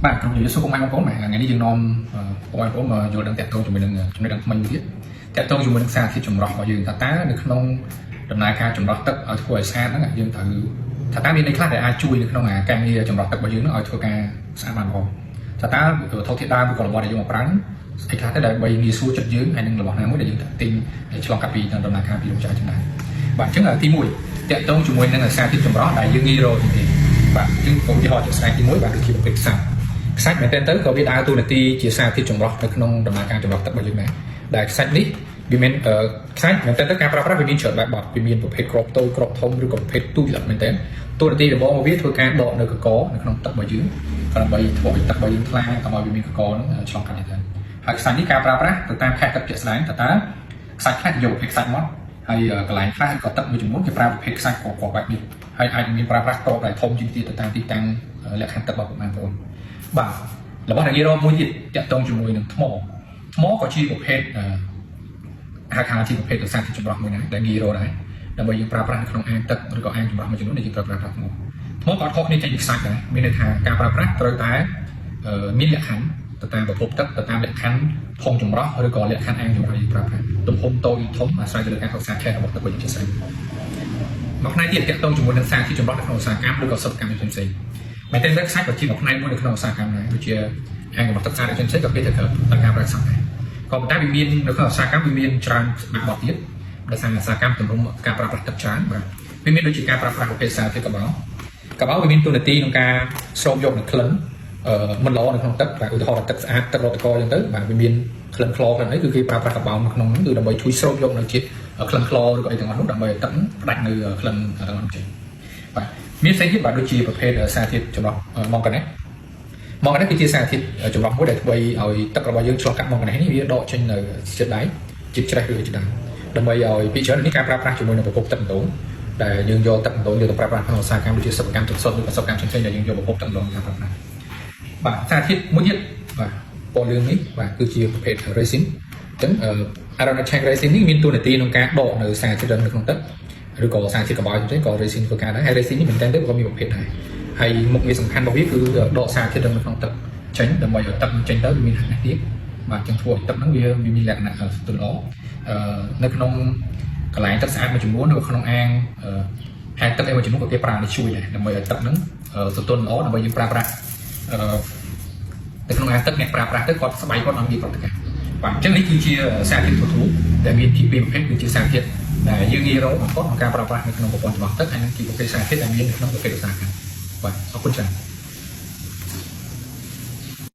បាទក្នុងយុទ្ធសាស្ត្ររបស់បងប្អូនថ្ងៃនេះយើងនាំបងប្អូនមកយល់ដឹងតាក់ទងជាមួយនឹងចំណុចដឹងថ្មីមួយទៀតតាក់ទងជាមួយនឹងសារធាតុចម្រុះរបស់យើងថាតើនៅក្នុងដំណើរការចម្រោះទឹកឲ្យធ្វើឲ្យស្អាតហ្នឹងយើងត្រូវថាតើមានន័យខ្លះដែលអាចជួយនៅក្នុងការងារចម្រោះទឹករបស់យើងឲ្យធ្វើការស្អាតបានល្អថាតើវត្ថុធាតុដើមឬក៏របស់ដែលយើងមកប្រើស្អីខ្លះទៅដើម្បីងាយស្រួលចិត្តយើងហើយនឹងរបស់ណាមួយដែលយើងទិញឆ្លងកាត់ពីដំណើរការពីលោកចាស់ចំណាយបាទអញ្ចឹងទី1តាក់ទងជាមួយនឹងសារធាតុចម្រុះដែលយើងងាយរកទីបាទអញ្ចឹងឧទាហរណ៍ជាក់ស្ដែងទី1បាទដូចជាប្រភេទខ្សាច់មែនទែនទៅក៏វាដើរតួនាទីជាសារធាតុចម្រុះនៅក្នុងដំណើរការចម្រោះទឹករបស់យើងដែរដែលខ្សាច់នេះវាមានខ្សាច់មែនទែនទៅការប្រើប្រាស់វាមានច្រើនបែបបទវាមានប្រភេទក្របតូចក្របធំឬក៏ប្រភេទទូចមែនទែនតួនាទីរបស់វាធ្វើការដកនៅកកនៅក្នុងទឹករបស់យើងដើម្បីធ្វើឲ្យទឹករបស់យើងថ្លាកុំឲ្យវាមានកកនឹងឆ្លងកាត់នេះទៅហើយខ្សាច់នេះការប្រើប្រាស់ទៅតាមខេត្តទឹកជាក់ស្ដែងតើខ្សាច់ខ្លះយកប្រភេទខ្សាច់ម៉ត់ហើយកន្លែងខ្លះក៏ទឹកមួយចំនួនគេប្រើប្រភេទខ្សាច់កកបែបនេះហើយអាចមានប្រើប្រាស់តបដែលធំជាងទៀតទៅតាមទីតាំងលក្ខខណ្ឌទឹករបស់បងប្អូនបាទរបស់ដែលងាយរកមួយទៀតតាក់ទងជាមួយនឹងថ្មក៏ជាប្រភេទហៅថាជាប្រភេទសារធាតុចម្រុះមួយដែរដែលងាយរកដែរដើម្បីយើងប្រើប្រាស់នៅក្នុងអាងទឹកឬក៏អាងចម្រោះមួយចំនួនដែលយើងត្រូវប្រើប្រាស់ថ្មក៏អត់ខុសគ្នាចេញពីខ្សាច់ដែរមានន័យថាការប្រើប្រាស់ត្រូវតែមានលក្ខខណ្ឌទៅតាមប្រភពទឹកទៅតាមលក្ខខណ្ឌធំចម្រោះឬក៏លក្ខខណ្ឌអាងចម្រោះយើងប្រើប្រាស់ទំហំតូចធំអាស្រ័យទៅលើការសិក្សាខេត្តរបស់ទឹកវិញជាស្អីមួយផ្នែកទៀតតាក់ទងជាមួយនឹងសារធាតុចម្រុះនៅក្នុងឧស្សាហកម្មឬក៏សិប្បកម្មផ្សេងៗមែនទែនខ្សាច់ក៏ជាមួយផ្នែកមួយនៅក្នុងឧស្សាហកម្មដែរដូចជាអាងចម្រោះទឹកស្អាតផ្សេងៗក៏គេទៅដល់ការប្រើខ្សាច់ដែរក៏ប៉ុន្តែវាមាននៅក្នុងឧស្សាហកម្មវាមានច្រើនបែបបទទៀតដោយសារឧស្សាហកម្មទម្រង់ការប្រើប្រាស់ទឹកច្រើនបាទវាមានដូចជាការប្រើប្រាស់ប្រភេទសារធាតុកបោវាមានតួនាទីក្នុងការស្រូបយកនូវក្លិនមិនល្អនៅក្នុងទឹកបាទឧទាហរណ៍ទឹកស្អាតទឹករតកអញ្ចឹងទៅបាទវាមានក្លិនខ្លោខ្លះអីគឺគេប្រើប្រាស់កបោនៅក្នុងហ្នឹងគឺដើម្បីជួយស្រូបយកនៅជាតិក្លិនខ្លោឬក៏អីទាំងអស់នោះដើម្បីឲ្យទឹកផ្ដាច់នៅក្លិនទាំងអស់ចេញបាទមានផ្សេងទៀតបាទដូចជាប្រភេទសារធាតុចម្រុះម៉ង់កាណេសគឺជាសារធាតុចម្រុះមួយដែលធ្វើឲ្យទឹករបស់យើងឆ្លងកាត់ម៉ង់កាណេសនេះវាដកចេញនៅជាតិដៃជាតិច្រេះឬជាតិដើមដើម្បីឲ្យពីច្រើននេះការប្រើប្រាស់ជាមួយនឹងប្រភពទឹកម្ដងដែលយើងយកទឹកម្ដងយកទៅប្រើប្រាស់ក្នុងឧស្សាហកម្មដូចជាសិប្បកម្មទឹកសុទ្ធឬក៏សិប្បកម្មផ្សេងៗដែលយើងយកប្រភពទឹកម្ដងមកប្រើប្រាស់បាទសារធាតុមួយទៀតបាទពណ៌លឿងនេះបាទគឺជាប្រភេទ resin អញ្ចឹងaromatic tank resin នេះមានតួនាទីក្នុងការដកនៅសារធាតុនៅក្នុងទឹកឬក៏សារធាតុកបោផ្សេងៗក៏ resin ធ្វើការដែរហើយ resin នេះមែនតើទៅក៏មានប្រភេទដែរហើយមុខងារសំខាន់របស់វាគឺដកសារធាតុនៅក្នុងទឹកចេញដើម្បីឲ្យទឹកចេញទៅវាមានហត្ថទៀតបាទចឹងធ្វើឲ្យទឹកហ្នឹងវាមានលក្ខណៈទន់ល្អនៅក្នុងកន្លែងទឹកស្អាតមួយចំនួននៅក្នុងអាងហែកទឹកអីមួយចំនួនក៏គេប្រើនេះជួយដែរដើម្បីឲ្យទឹកហ្នឹងទន់ល្អដើម្បីយើងប្រើប្រាស់នៅក្នុងអាងទឹកអ្នកប្រើប្រាស់ទៅគាត់ស្បែកគាត់អត់មានប្រតិកម្មបាទអញ្ចឹងនេះគឺជាសារធាតុទូដែលមានពីរប្រភេទគឺជាសារធាតុដែលយើងងាយរកបំផុតក្នុងការប្រើប្រាស់នៅក្នុងប្រព័ន្ធចម្រោះទឹកហើយនិងជាប្រភេទសារធាតុដែលមាននៅក្នុងប្រភេទឧស្សាហកម្មបាទអរគុណច្រើន